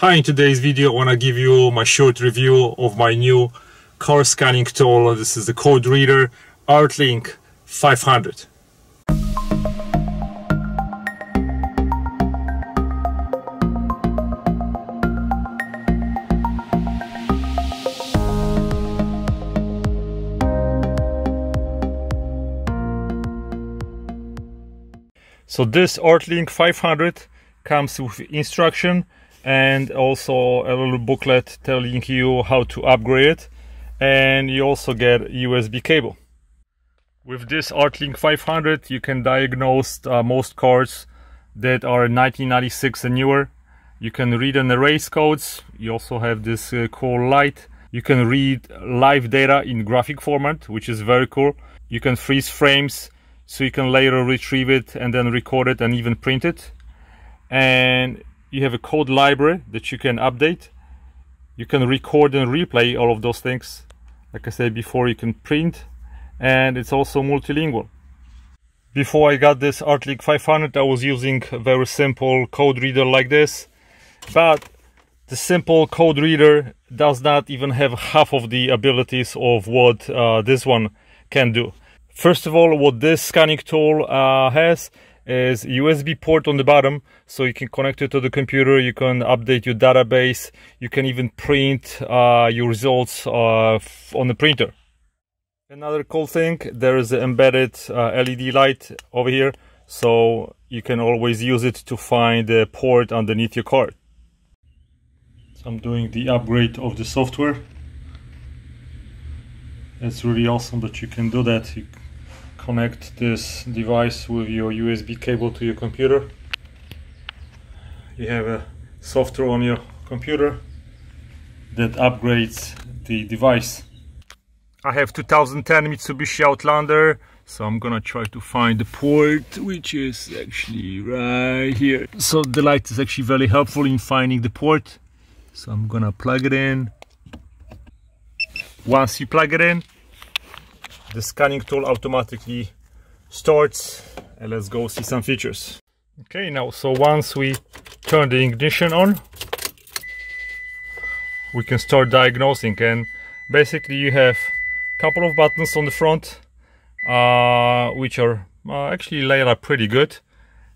Hi, in today's video I want to give you my short review of my new car scanning tool. This is the code reader ARTLink 500. So this ARTLink 500 comes with instruction and also a little booklet telling you how to upgrade it, and you also get a USB cable. With this ARTLink 500 you can diagnose most cars that are 1996 and newer. You can read and erase codes. You also have this cool light. You can read live data in graphic format, which is very cool. You can freeze frames so you can later retrieve it and then record it and even print it. And you have a code library that you can update. You can record and replay all of those things. Like I said before, you can print, and it's also multilingual. Before I got this ARTLink 500, I was using a very simple code reader like this, but the simple code reader does not even have half of the abilities of what this one can do. First of all, what this scanning tool has is a USB port on the bottom, so you can connect it to the computer, you can update your database, you can even print your results on the printer. Another cool thing, there is an embedded LED light over here, so you can always use it to find the port underneath your card. So I'm doing the upgrade of the software. It's really awesome that you can do that. You connect this device with your USB cable to your computer. You have a software on your computer that upgrades the device. I have 2010 Mitsubishi Outlander, so I'm gonna try to find the port, which is actually right here. So the light is actually very helpful in finding the port. So I'm gonna plug it in. Once you plug it in, the scanning tool automatically starts, and let's go see some features. Okay, now so once we turn the ignition on, we can start diagnosing, and basically you have a couple of buttons on the front which are actually laid out pretty good,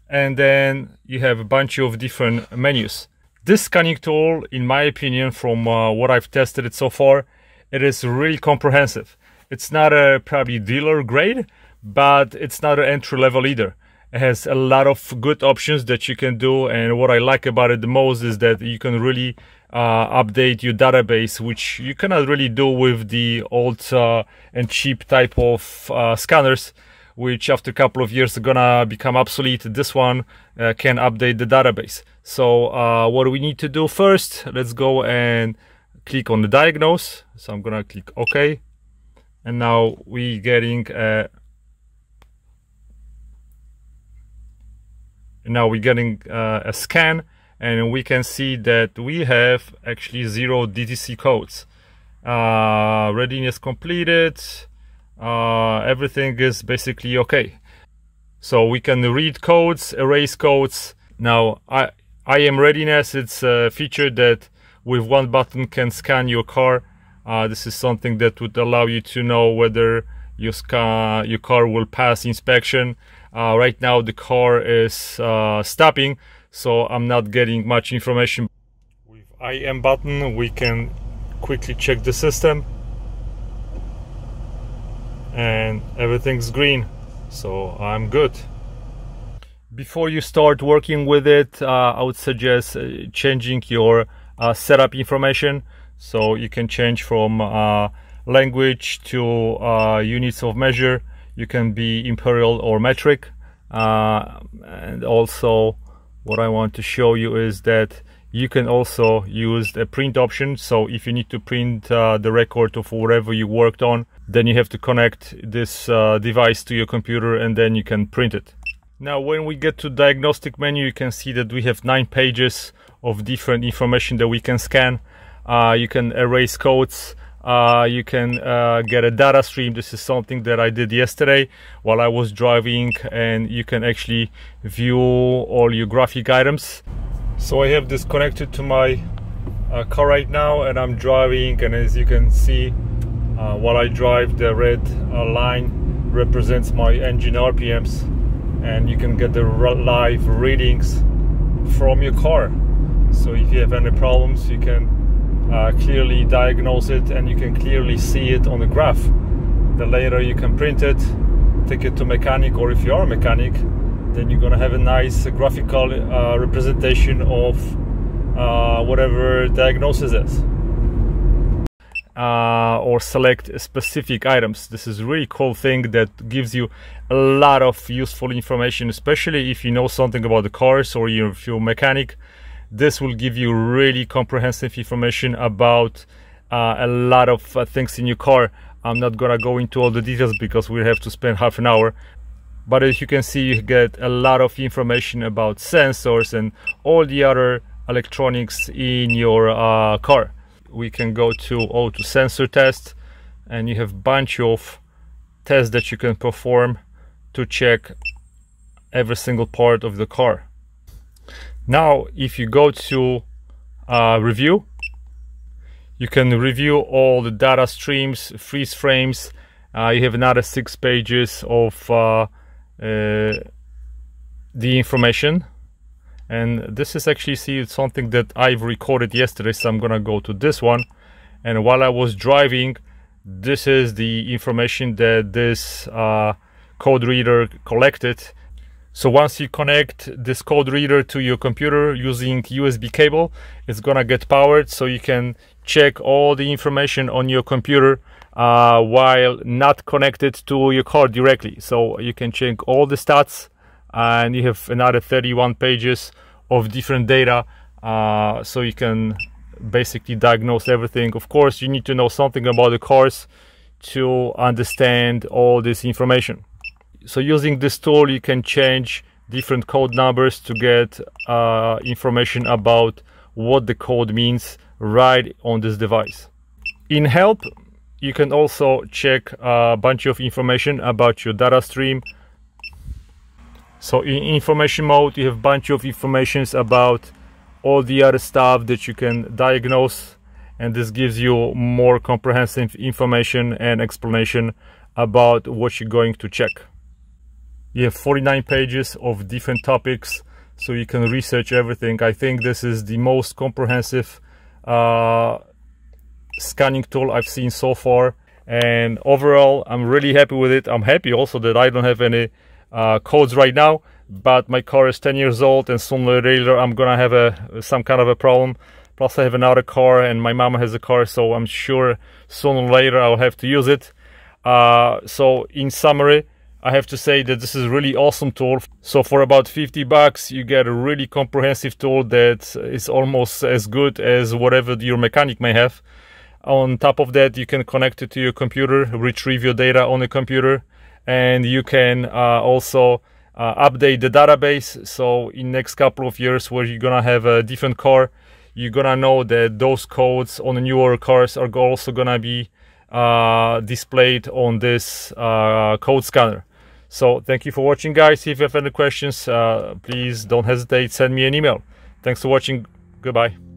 and then you have a bunch of different menus. This scanning tool, in my opinion, from what I've tested it so far, it is really comprehensive. It's not a probably dealer grade, but it's not an entry level either. It has a lot of good options that you can do, and what I like about it the most is that you can really update your database, which you cannot really do with the old and cheap type of scanners, which after a couple of years are gonna become obsolete. This one can update the database. So what do we need to do first? Let's go and click on the diagnose. So I'm gonna click OK. And now we're getting a scan, and we can see that we have actually 0 DTC codes. Readiness completed. Everything is basically okay. So we can read codes, erase codes. Now IM readiness, it's a feature that with one button can scan your car. This is something that would allow you to know whether your car will pass inspection. Right now the car is stopping, so I'm not getting much information. With IM button we can quickly check the system, and everything's green, so I'm good. Before you start working with it, I would suggest changing your setup information. So you can change from language to units of measure. You can be imperial or metric. And also what I want to show you is that you can also use a print option. So if you need to print the record of whatever you worked on, then you have to connect this device to your computer, and then you can print it. Now when we get to diagnostic menu, you can see that we have 9 pages of different information that we can scan. You can erase codes, you can get a data stream. This is something that I did yesterday while I was driving, and you can actually view all your graphic items. So I have this connected to my car right now, and I'm driving, and as you can see, while I drive, the red line represents my engine RPMs, and you can get the live readings from your car. So if you have any problems, you can clearly diagnose it, and you can clearly see it on the graph. Then later you can print it, take it to mechanic, or if you are a mechanic, then you're gonna have a nice graphical representation of whatever diagnosis is. Or select specific items. This is a really cool thing that gives you a lot of useful information, especially if you know something about the cars or if you're a mechanic. This will give you really comprehensive information about a lot of things in your car. I'm not gonna go into all the details because we have to spend half an hour. But as you can see, you get a lot of information about sensors and all the other electronics in your car. We can go to auto sensor test, and you have a bunch of tests that you can perform to check every single part of the car. Now if you go to review, you can review all the data streams, freeze frames. You have another 6 pages of the information, and this is actually something that I've recorded yesterday, so I'm gonna go to this one. And while I was driving, this is the information that this code reader collected. So once you connect this code reader to your computer using USB cable, it's gonna get powered, so you can check all the information on your computer while not connected to your car directly. So you can check all the stats, and you have another 31 pages of different data, so you can basically diagnose everything. Of course, you need to know something about the cars to understand all this information. So using this tool, you can change different code numbers to get information about what the code means right on this device. In help, you can also check a bunch of information about your data stream. So in information mode, you have a bunch of information about all the other stuff that you can diagnose, and this gives you more comprehensive information and explanation about what you're going to check. You have 49 pages of different topics, so you can research everything. I think this is the most comprehensive scanning tool I've seen so far, and overall I'm really happy with it. I'm happy also that I don't have any codes right now, but my car is 10 years old, and sooner or later I'm gonna have some kind of a problem. Plus I have another car, and my mama has a car, so I'm sure sooner or later I'll have to use it. So in summary, I have to say that this is a really awesome tool. So for about 50 bucks, you get a really comprehensive tool that is almost as good as whatever your mechanic may have. On top of that, you can connect it to your computer, retrieve your data on the computer, and you can also update the database. So in next couple of years, where you're gonna have a different car, you're gonna know that those codes on the newer cars are also gonna be displayed on this code scanner. So thank you for watching, guys. If you have any questions, please don't hesitate, send me an email. Thanks for watching. Goodbye.